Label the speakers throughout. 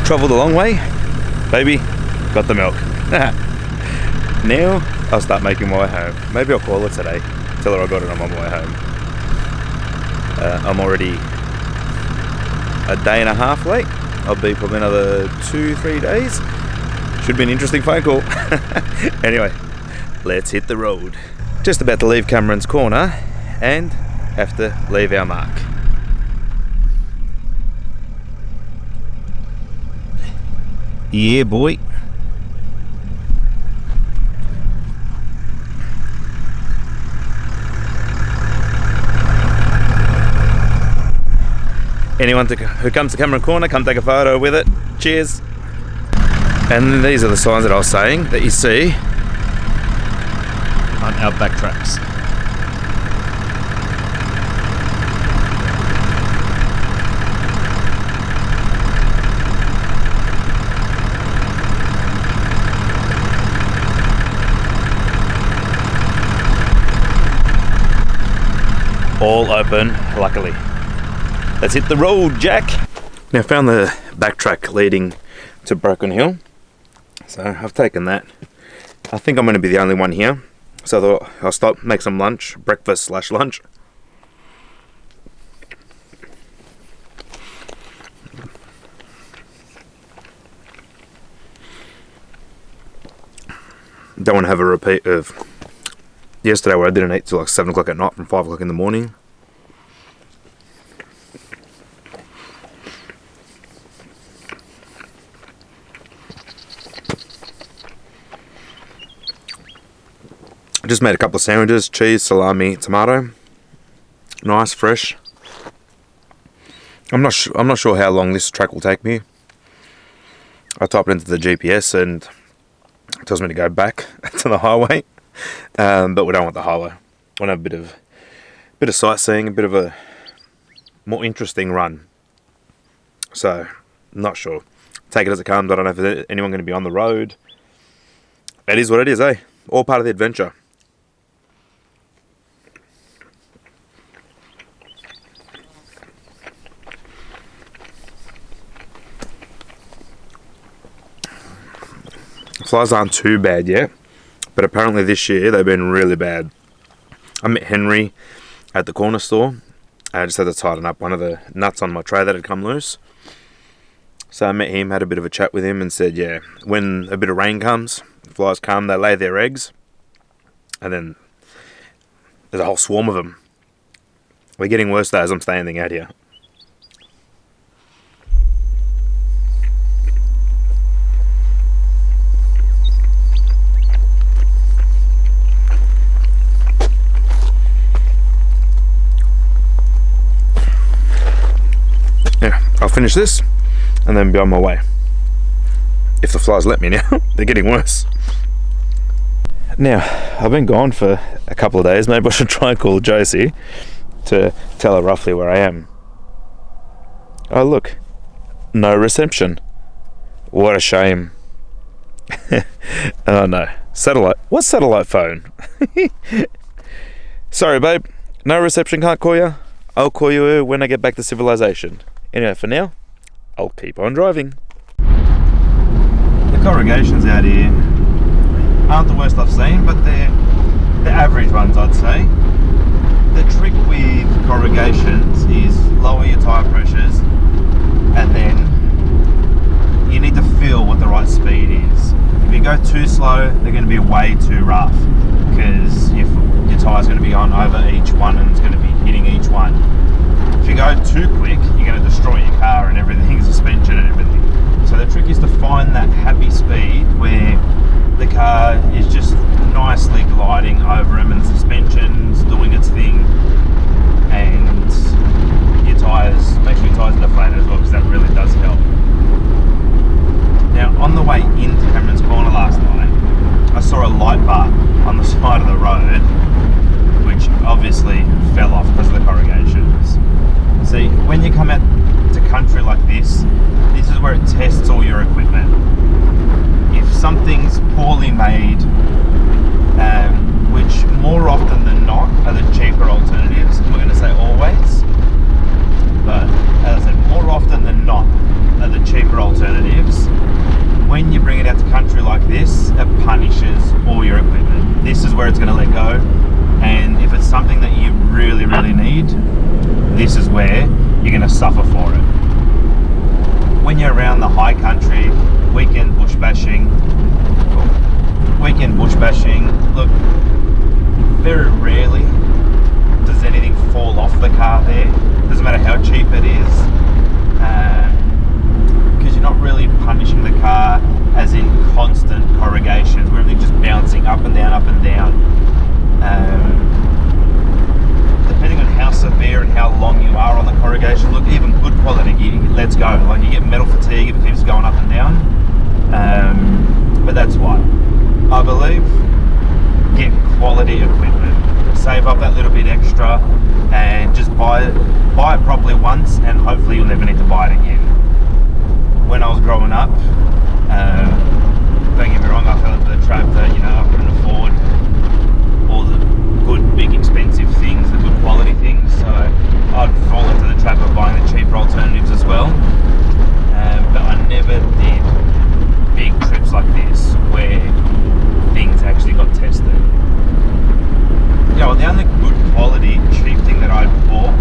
Speaker 1: Travelled a long way, baby, got the milk. Now I'll start making my way home. Maybe I'll call her today, tell her I got it on my way home. I'm already a day and a half late. I'll be probably another 2-3 days. Should be an interesting phone call. Anyway, let's hit the road. Just about to leave Cameron's Corner and have to leave our mark. Yeah, boy. Anyone who comes to Cameron Corner, come take a photo with it. Cheers. And these are the signs that I was saying that you see on our backtracks. All open, luckily. Let's hit the road, Jack. Now I found the backtrack leading to Broken Hill. So I've taken that. I think I'm going to be the only one here. So I thought I'll stop, make some lunch, breakfast/lunch. Don't want to have a repeat of yesterday where I didn't eat till like 7 o'clock at night from 5 o'clock in the morning. I just made a couple of sandwiches, cheese, salami, tomato. Nice, fresh. I'm not sure how long this track will take me. I typed it into the GPS and it tells me to go back to the highway. But we don't want the highway. I want to have a bit of sightseeing, a bit of a more interesting run. So, not sure. Take it as it comes. I don't know if there's anyone going to be on the road. It is what it is, eh? All part of the adventure. Flies aren't too bad yet, but apparently this year they've been really bad. I met Henry at the corner store. I just had to tighten up one of the nuts on my tray that had come loose. So I met him, had a bit of a chat with him and said, yeah, when a bit of rain comes, flies come, they lay their eggs, and then there's a whole swarm of them. We're getting worse though as I'm standing out here. I'll finish this and then be on my way. If the flies let me now. They're getting worse. Now, I've been gone for a couple of days. Maybe I should try and call Josie to tell her roughly where I am. Oh look, no reception. What a shame. Oh no, satellite. What's satellite phone? Sorry babe, no reception, can't call you. I'll call you when I get back to civilization. Anyway, for now, I'll keep on driving. The corrugations out here aren't the worst I've seen, but they're the average ones, I'd say. The trick with corrugations is lower your tyre pressures, and then you need to feel what the right speed is. If you go too slow, they're going to be way too rough, because your tyre's going to be on over each one and it's going to be hitting each one. If you go too quick, you're going to destroy your car and everything, suspension and everything. So the trick is to find that happy speed where the car is just nicely gliding over them and the suspension's doing its thing, and your tyres, make sure your tyres are deflated as well, because that really does help. Now on the way into Cameron's Corner last night, I saw a light bar on the side of the road, which obviously fell off because of the corrugations. See, when you come out to country like this is where it tests all your equipment. If something's poorly made, which more often than not are the cheaper alternatives, we're going to say always, but as I said, more often than not are the cheaper alternative, it out to country like this, it punishes all your equipment. This is where it's going to let go, and if it's something that you really, really need, this is where you're going to suffer for it. When you're around the high country, weekend bush bashing, look, very rarely does anything fall off the car there. Doesn't matter how cheap it is, because you're not really punishing the car as in constant corrugations, where everything's just bouncing up and down, up and down. Depending on how severe and how long you are on the corrugation, look, even good quality gear lets go. Like, you get metal fatigue if it keeps going up and down. But that's why I believe, get quality equipment, save up that little bit extra, and just buy it properly once, and hopefully you'll never need to buy it again. When I was growing up, don't get me wrong, I fell into the trap that, you know, I couldn't afford all the good, big, expensive things, the good quality things, so I'd fall into the trap of buying the cheaper alternatives as well. But I never did big trips like this where things actually got tested. Yeah, well, the only good quality, cheap thing that I bought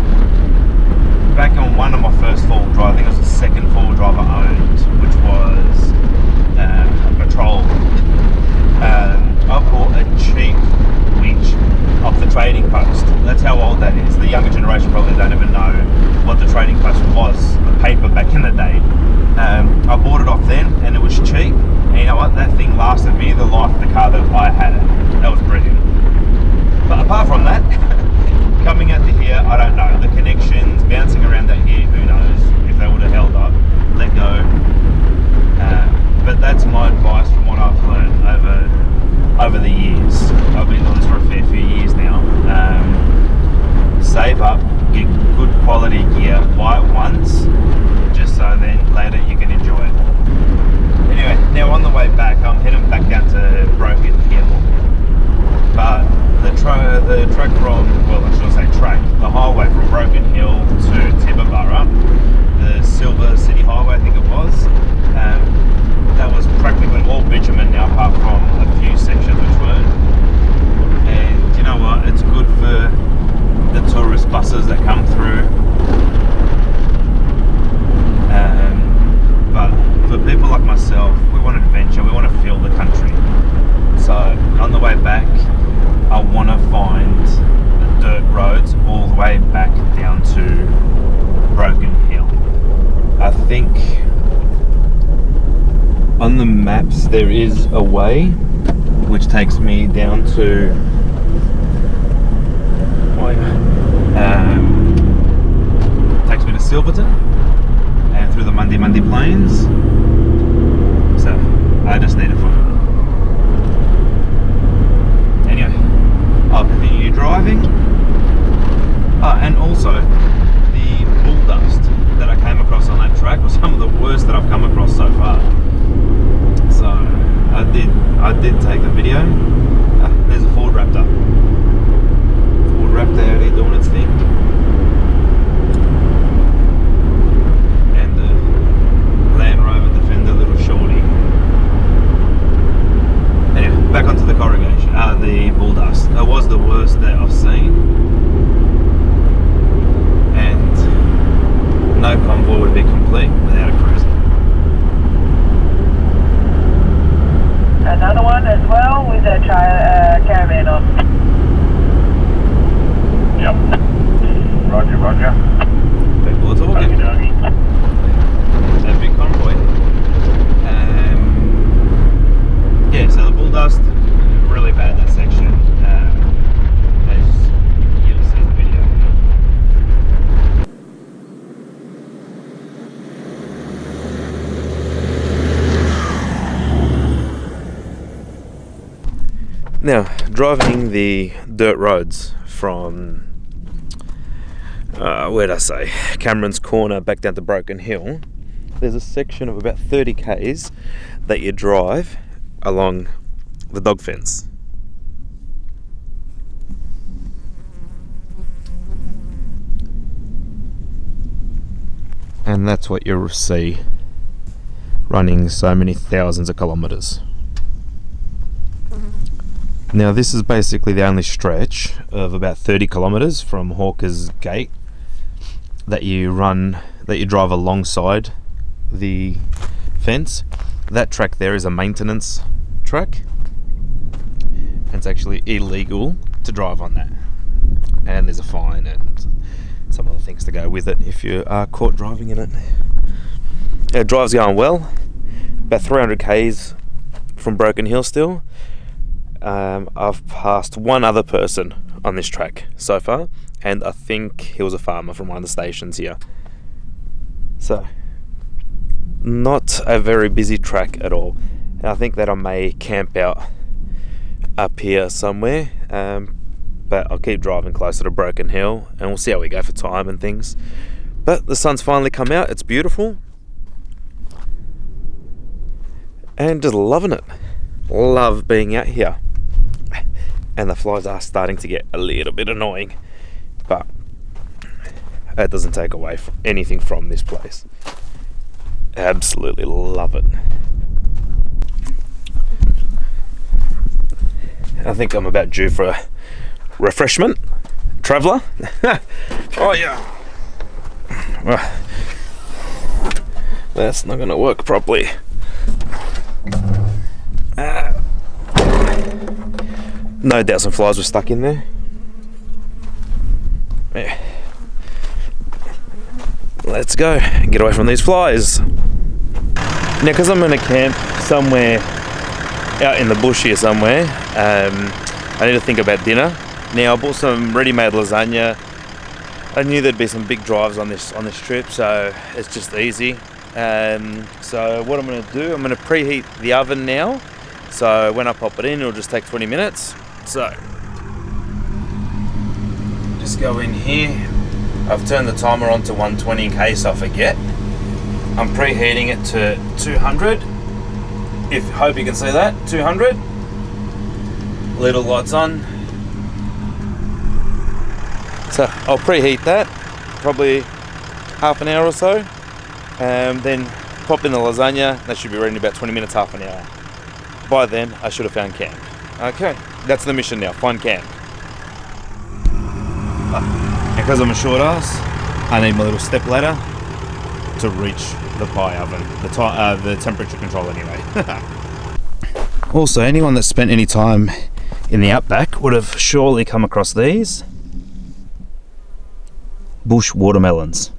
Speaker 1: back on one of my first four-wheel drive, I think it was the second four-wheel drive I owned, which was a Patrol. I bought a cheap winch off the trading post. That's how old that is. The younger generation probably don't even know what the trading post was, the paper back in the day. I bought it off then, and it was cheap, and you know what, that thing lasted me the life of the car that I had it. That was brilliant. But apart from that, coming out to here, I don't know. The connections, bouncing around that here, who knows if they would have held up, let go. But that's my advice from what I've learned over the years. I've been doing this for a fair few years now. Save up, get good quality gear, buy it once, just so then later you can enjoy it. Anyway, now on the way back, I'm heading back down to Broken Hill. But the track from, well, I should say track, the highway from Broken Hill to Tibooburra, the Silver City Highway I think it was, that was practically all bitumen now, apart from a few sections which weren't. And you know what, it's good for the tourist buses that come through. But for people like myself, we want adventure, we want to feel the country. So on the way back, I want to find the dirt roads all the way back down to Broken Hill. I think on the maps there is a way which takes me down to takes me to Silverton and through the Mundy Plains. So I just need to find it. Anyway, I'll continue driving. And also, the bull dust that I came across on that track was some of the worst that I've come across so far. So I did take the video. There's a Ford Raptor. Ford Raptor out here doing its thing. And the Land Rover Defender little shorty. Anyway, back onto the corrugation, the bull dust. That was the worst that I've seen. And no convoy would be complete without a cruiser.
Speaker 2: Another one as well with a caravan on. Yep. Roger.
Speaker 1: People are talking. That big convoy. Yeah, so the bull dust, really bad that section. As you'll see in the video. Now, driving the dirt roads from, where'd I say, Cameron's Corner back down to Broken Hill, there's a section of about 30 k's that you drive along the dog fence. And that's what you'll see running so many thousands of kilometres. Now this is basically the only stretch of about 30 kilometres from Hawker's Gate that you drive alongside the fence. That track there is a maintenance track, and it's actually illegal to drive on that, and there's a fine and some other things to go with it if you are caught driving in it. It drive's going well, about 300 k's from Broken Hill still. I've passed one other person on this track so far, and I think he was a farmer from one of the stations here. So, not a very busy track at all. And I think that I may camp out up here somewhere, but I'll keep driving closer to Broken Hill and we'll see how we go for time and things. But the sun's finally come out, it's beautiful. And just loving it. Love being out here. And the flies are starting to get a little bit annoying, but that doesn't take away anything from this place. Absolutely love it. I think I'm about due for a refreshment. Traveller. Oh yeah. Well, that's not going to work properly. No doubt some flies were stuck in there. Yeah. Let's go and get away from these flies. Now, because I'm in a camp somewhere out in the bush here somewhere, I need to think about dinner. Now, I bought some ready-made lasagna. I knew there'd be some big drives on this trip, so it's just easy. So what I'm going to do, I'm going to preheat the oven now. So when I pop it in, it'll just take 20 minutes. So, just go in here. I've turned the timer on to 120 in case I forget. I'm preheating it to 200. Hope you can see that, 200. Little lights on. So I'll preheat that, probably half an hour or so. Then pop in the lasagna. That should be ready in about 20 minutes, half an hour. By then, I should have found camp. Okay, that's the mission now, find camp. Because I'm a short ass, I need my little step ladder to reach the pie oven, the temperature control anyway. Also, anyone that spent any time in the outback would have surely come across these bush watermelons.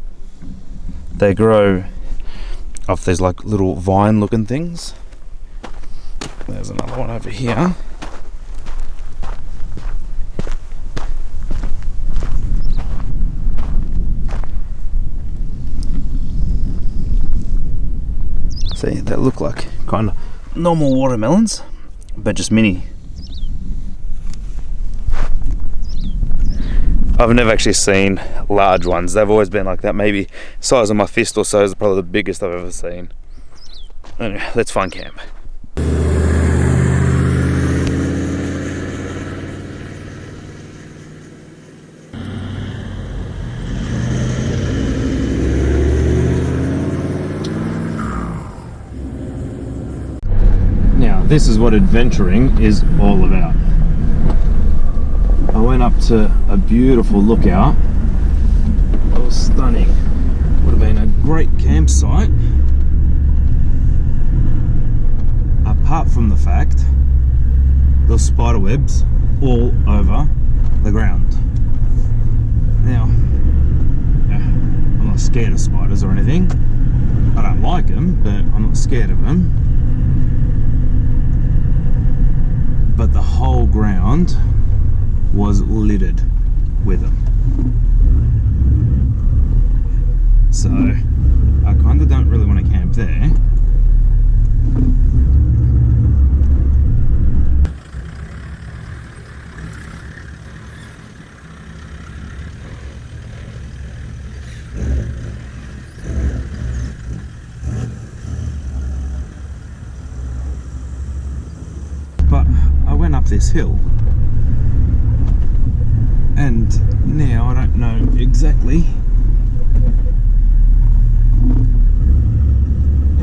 Speaker 1: They grow off these like little vine looking things. There's another one over here. See, they look like kind of normal watermelons, but just mini. I've never actually seen large ones. They've always been like that, maybe size of my fist or so is probably the biggest I've ever seen. Anyway, let's find camp. Now, this is what adventuring is all about. I went up to a beautiful lookout. It was stunning. Would have been a great campsite. Apart from the fact there's spider webs all over the ground. Now, I'm not scared of spiders or anything. I don't like them, but I'm not scared of them. But the whole ground was littered with them. So I kind of don't really want to camp there. But I went up this hill, and now I don't know exactly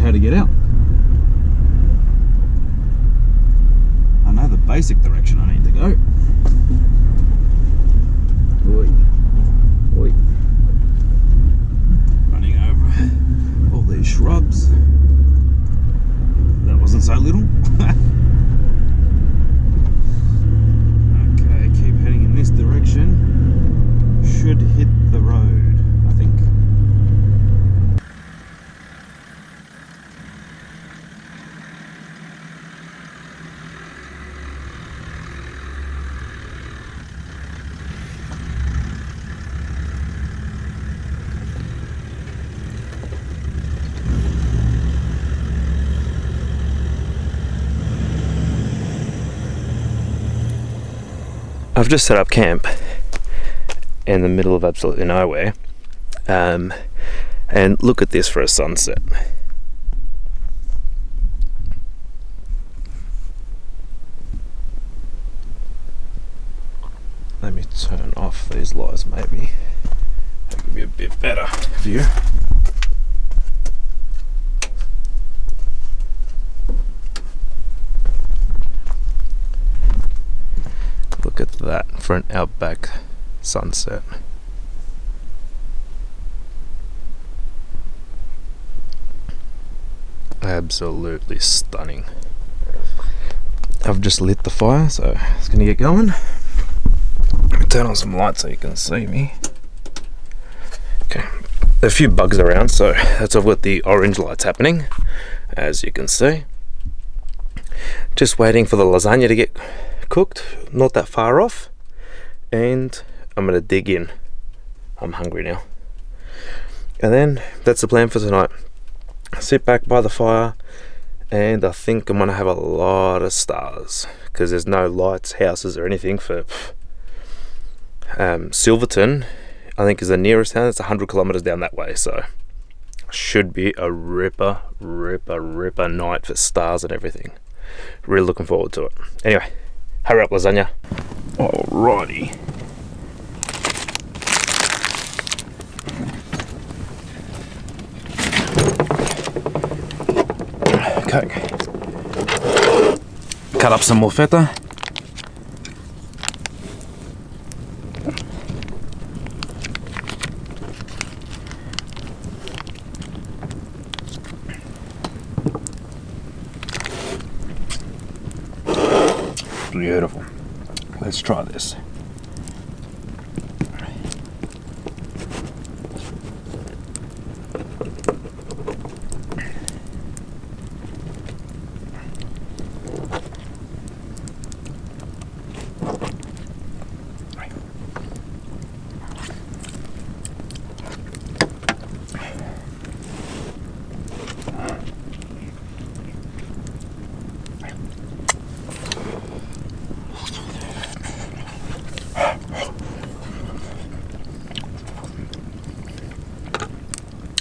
Speaker 1: how to get out. basic direction I need to go. Oi. Oi. Running over all these shrubs. That wasn't so little. Okay, keep heading in this direction. Should hit the road, I think. I've just set up camp in the middle of absolutely nowhere, and look at this for a sunset. Let me turn off these lights, maybe that'll give you a bit better view. Look at that for an outback sunset. Absolutely stunning. I've just lit the fire, so it's gonna get going. Let me turn on some lights so you can see me. Okay, there are a few bugs around, so that's why I've got the orange lights happening, as you can see. Just waiting for the lasagna to get cooked, not that far off, and I'm gonna dig in. I'm hungry now. And then that's the plan for tonight. Sit back by the fire, and I think I'm gonna have a lot of stars because there's no lights, houses, or anything for Silverton. I think is the nearest town. It's 100 kilometers down that way, so should be a ripper night for stars and everything. Really looking forward to it. Anyway, hurry up, lasagna. Alrighty. Okay. Cut up some more feta. Beautiful. Let's try this.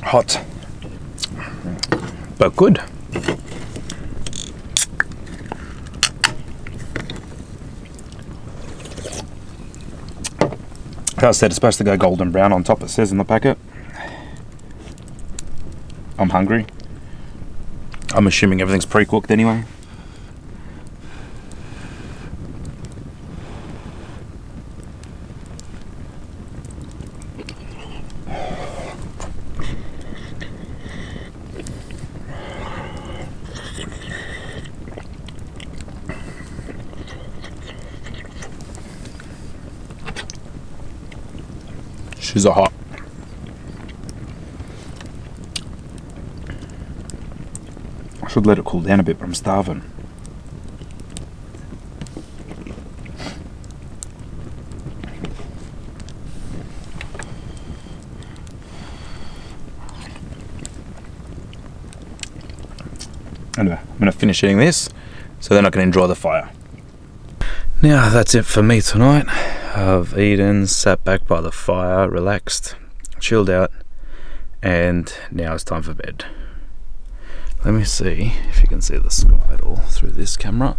Speaker 1: Hot, but good. As I said, it's supposed to go golden brown on top, it says in the packet. I'm hungry. I'm assuming everything's pre-cooked anyway. She's a hot. I should let it cool down a bit, but I'm starving. Anyway, I'm going to finish eating this so then I can enjoy the fire. Now that's it for me tonight. I've eaten, sat back by the fire, relaxed, chilled out, and now it's time for bed. Let me see if you can see the sky at all through this camera.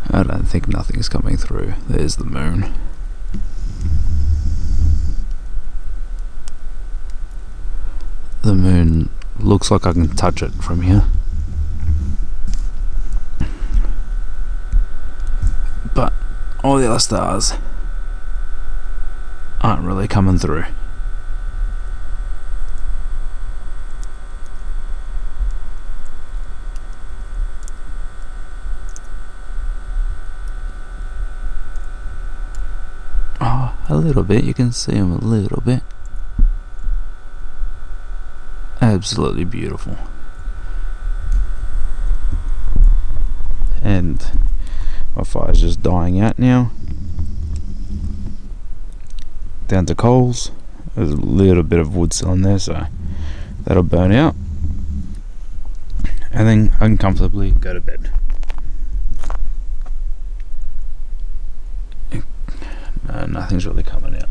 Speaker 1: I don't think nothing's coming through. There's the moon. The moon looks like I can touch it from here. But all the other stars aren't really coming through. Oh, a little bit. You can see them a little bit. Absolutely beautiful. And my fire's just dying out now. Down to coals. There's a little bit of wood still in there, so that'll burn out. And then I can comfortably go to bed. No, nothing's really coming out.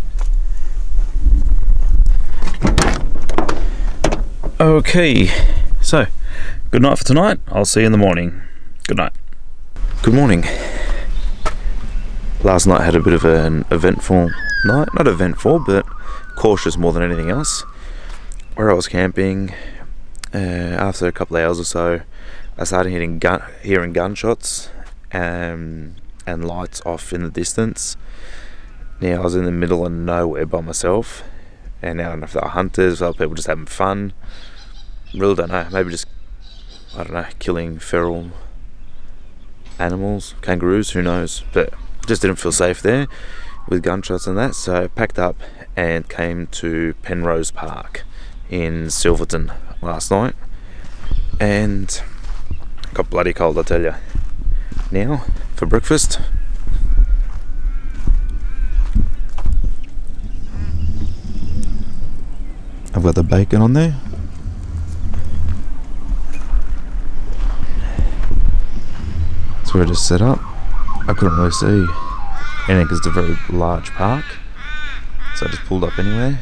Speaker 1: Okay, so good night for tonight. I'll see you in the morning. Good night. Good morning. Last night had a bit of an eventful night. Not eventful, but cautious more than anything else. Where I was camping, after a couple of hours or so, I started hearing gunshots and lights off in the distance. Now I was in the middle of nowhere by myself, and now I don't know if they're hunters or people just having fun. Really don't know. Maybe just, I don't know, killing feral animals, kangaroos, who knows. But just didn't feel safe there with gunshots and that, so I packed up and came to Penrose Park in Silverton last night, and got bloody cold, I tell you. Now for breakfast, I've got the bacon on there. That's where it is set up. I couldn't really see anything because it's a very large park, so I just pulled up anyway.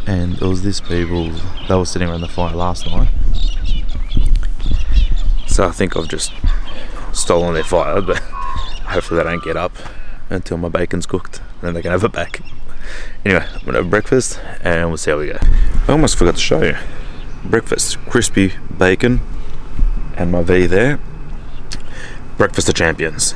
Speaker 1: And it was this people, they were sitting around the fire last night, so I think I've just stolen their fire, but hopefully they don't get up until my bacon's cooked and then they can have it back. Anyway, I'm gonna have breakfast and we'll see how we go. I almost forgot to show you. Breakfast, crispy bacon and my V there. Breakfast of champions.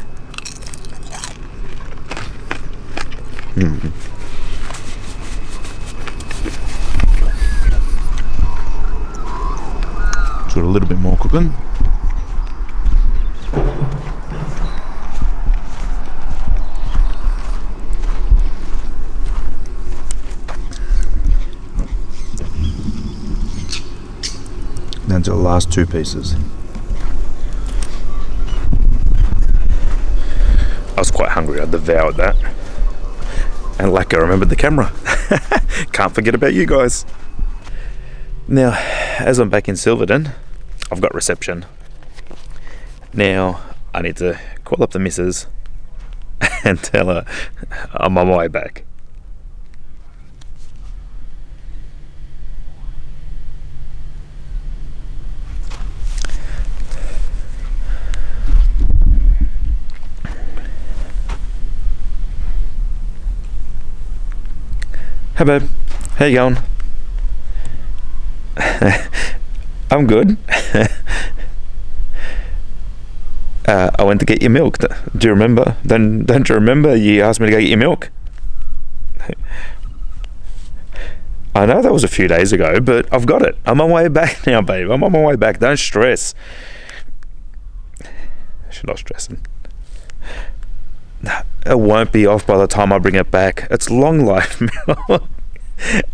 Speaker 1: Just got a little bit more cooking. Down to the last two pieces. I was quite hungry, I devoured that. And like I remembered the camera. Can't forget about you guys. Now, as I'm back in Silverton, I've got reception. Now, I need to call up the missus and tell her I'm on my way back. Hey babe, how you going? I'm good. I went to get your milk. Do you remember? Don't you remember you asked me to go get your milk? I know that was a few days ago, but I've got it. I'm on my way back now, babe. I'm on my way back. Don't stress. She's not stressing. It won't be off by the time I bring it back. It's long life milk.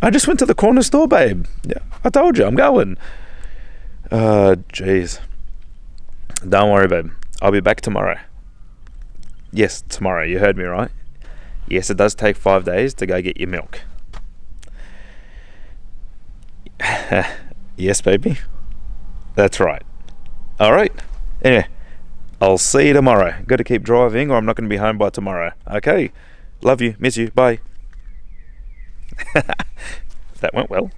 Speaker 1: I just went to the corner store, babe. Yeah, I told you I'm going. Jeez. Don't worry, babe. I'll be back tomorrow. Yes, tomorrow. You heard me right. Yes, it does take 5 days to go get your milk. Yes, baby. That's right. All right. Anyway, I'll see you tomorrow. Got to keep driving or I'm not going to be home by tomorrow. Okay. Love you. Miss you. Bye. That went well.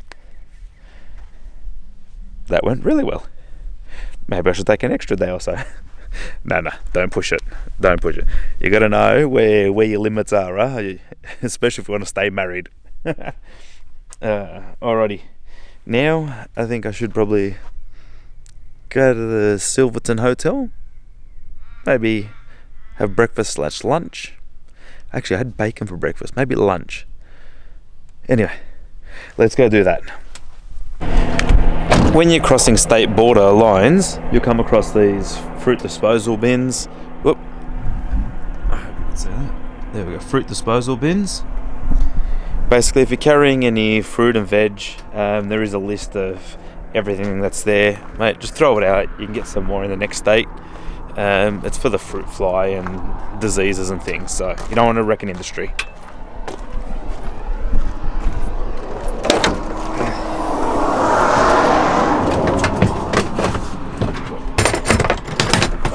Speaker 1: That went really well. Maybe I should take an extra day or so. No, don't push it. Don't push it. You got to know where your limits are, huh? Especially if you want to stay married. Alrighty. now I think I should probably go to the Silverton hotel, maybe have breakfast / lunch. Actually, I had bacon for breakfast, maybe lunch. Anyway, let's go do that. When you're crossing state border lines, you'll come across these fruit disposal bins. Whoop. I hope you can see that. There we go, fruit disposal bins. Basically, if you're carrying any fruit and veg, there is a list of everything that's there. Mate, just throw it out. You can get some more in the next state. It's for the fruit fly and diseases and things, so you don't want to wreck an industry.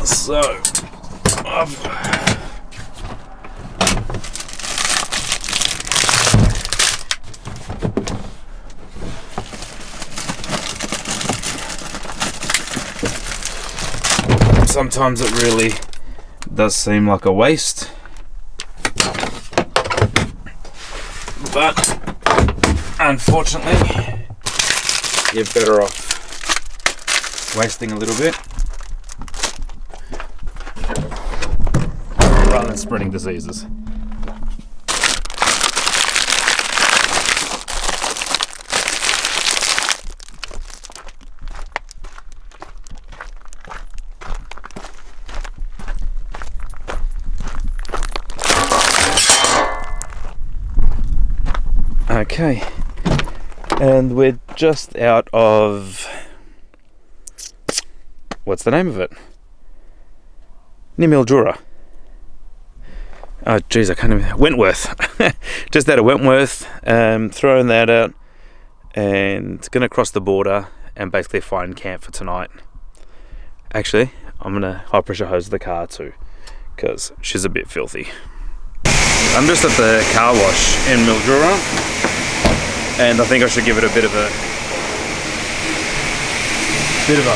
Speaker 1: So, sometimes it really does seem like a waste, but unfortunately you're better off wasting a little bit rather than spreading diseases. Okay, and we're just out of, what's the name of it? Near Mildura. Oh geez, I can't even, Wentworth. Just out of Wentworth, throwing that out, and gonna cross the border and basically find Cant for tonight. Actually, I'm gonna high pressure hose the car too, because she's a bit filthy. I'm just at the car wash in Mildura, and I think I should give it a bit of a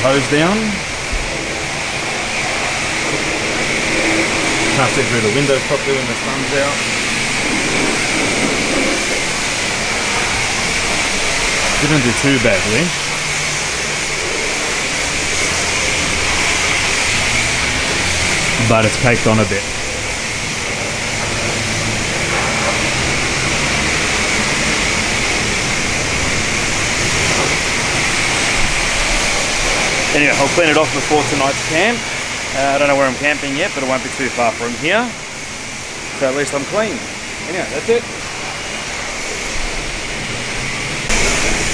Speaker 1: hose down. Can't see through the windows properly when the sun's out. Didn't do too badly. But it's caked on a bit. Anyway, I'll clean it off before tonight's camp. I don't know where I'm camping yet, but it won't be too far from here. So at least I'm clean. Anyway, that's it.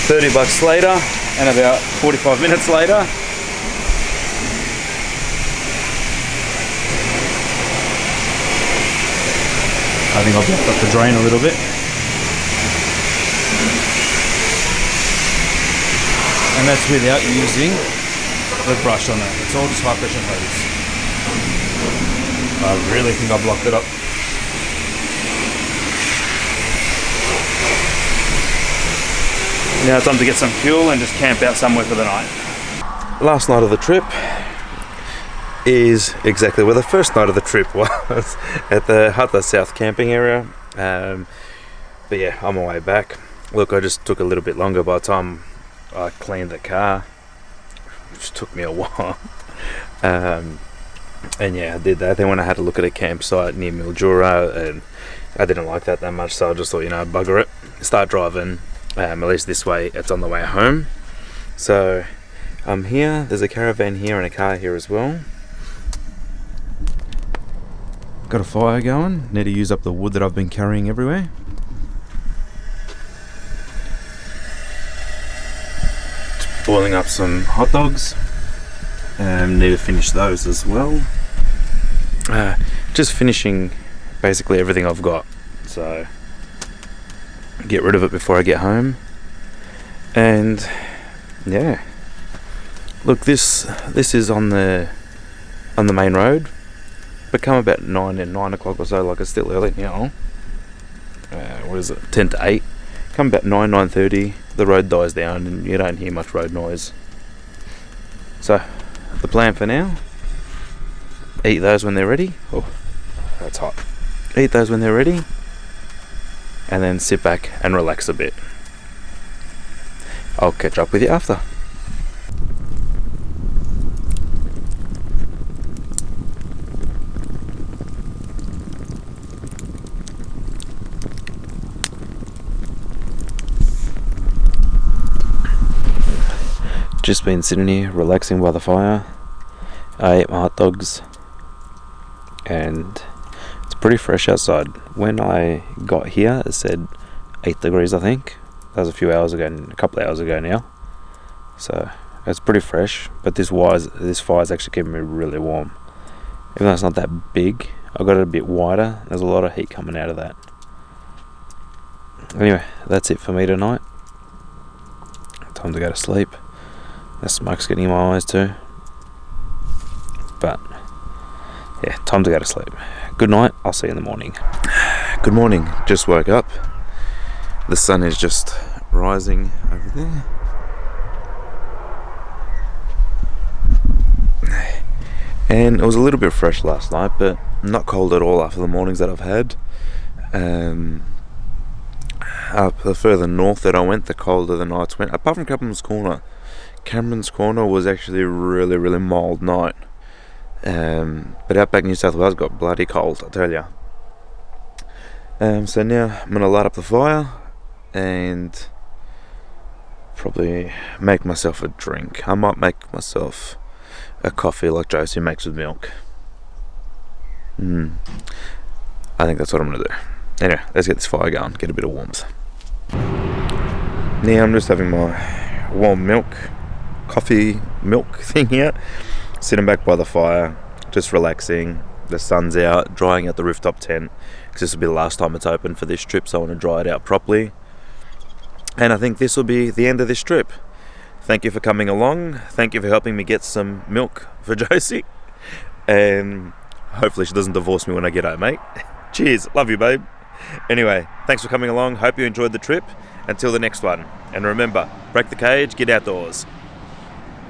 Speaker 1: $30 later, and about 45 minutes later, I think I'll block up the drain a little bit. And that's without using the brush on that. It's all just high pressure hose. I really think I blocked it up. Now it's time to get some fuel and just camp out somewhere for the night. Last night of the trip is exactly where the first night of the trip was, at the Hutta South camping area. But yeah, on my way back. Look, I just took a little bit longer by the time I cleaned the car, which took me a while. And yeah, I did that. Then when I had to look at a campsite near Mildura, and I didn't like that much, so I just thought, you know, bugger it, start driving. At least this way it's on the way home. So I'm here, there's a caravan here and a car here as well. Got a fire going, need to use up the wood that I've been carrying everywhere. Just boiling up some hot dogs. Need to finish those as well. Just finishing basically everything I've got, so get rid of it before I get home. And yeah, look, this is on the main road, but come about 9 o'clock or so, like it's still early now. What is it, 10 to 8? Come about 9:30, the road dies down and you don't hear much road noise. So the plan for now, eat those when they're ready. Oh, that's hot. Eat those when they're ready, and then sit back and relax a bit. I'll catch up with you after. Just been sitting here relaxing by the fire. I ate my hot dogs and it's pretty fresh outside. When I got here it said 8 degrees, I think. That was a few hours ago, a couple of hours ago now. So it's pretty fresh, but this fire's actually keeping me really warm. Even though it's not that big, I got it a bit wider. There's a lot of heat coming out of that. Anyway, that's it for me tonight. Time to go to sleep. The smoke's getting in my eyes too. But yeah, time to go to sleep. Good night, I'll see you in the morning. Good morning, just woke up. The sun is just rising over there. And it was a little bit fresh last night, but not cold at all after the mornings that I've had. Up the further north that I went, the colder the nights went. Apart from Cameron's Corner was actually a really, really mild night. But outback New South Wales got bloody cold, I tell ya. So now I'm gonna light up the fire and probably make myself a drink. I might make myself a coffee like Josie makes with milk. I think that's what I'm gonna do. Anyway, let's get this fire going, get a bit of warmth. Now I'm just having my warm coffee milk thing here, sitting back by the fire, just relaxing. The sun's out, drying out the rooftop tent, because this will be the last time it's open for this trip, so I want to dry it out properly. And I think this will be the end of this trip. Thank you for coming along. Thank you for helping me get some milk for Josie. And hopefully she doesn't divorce me when I get home, mate. Cheers. Love you, babe. Anyway, thanks for coming along. Hope you enjoyed the trip. Until the next one. And remember, break the cage, get outdoors.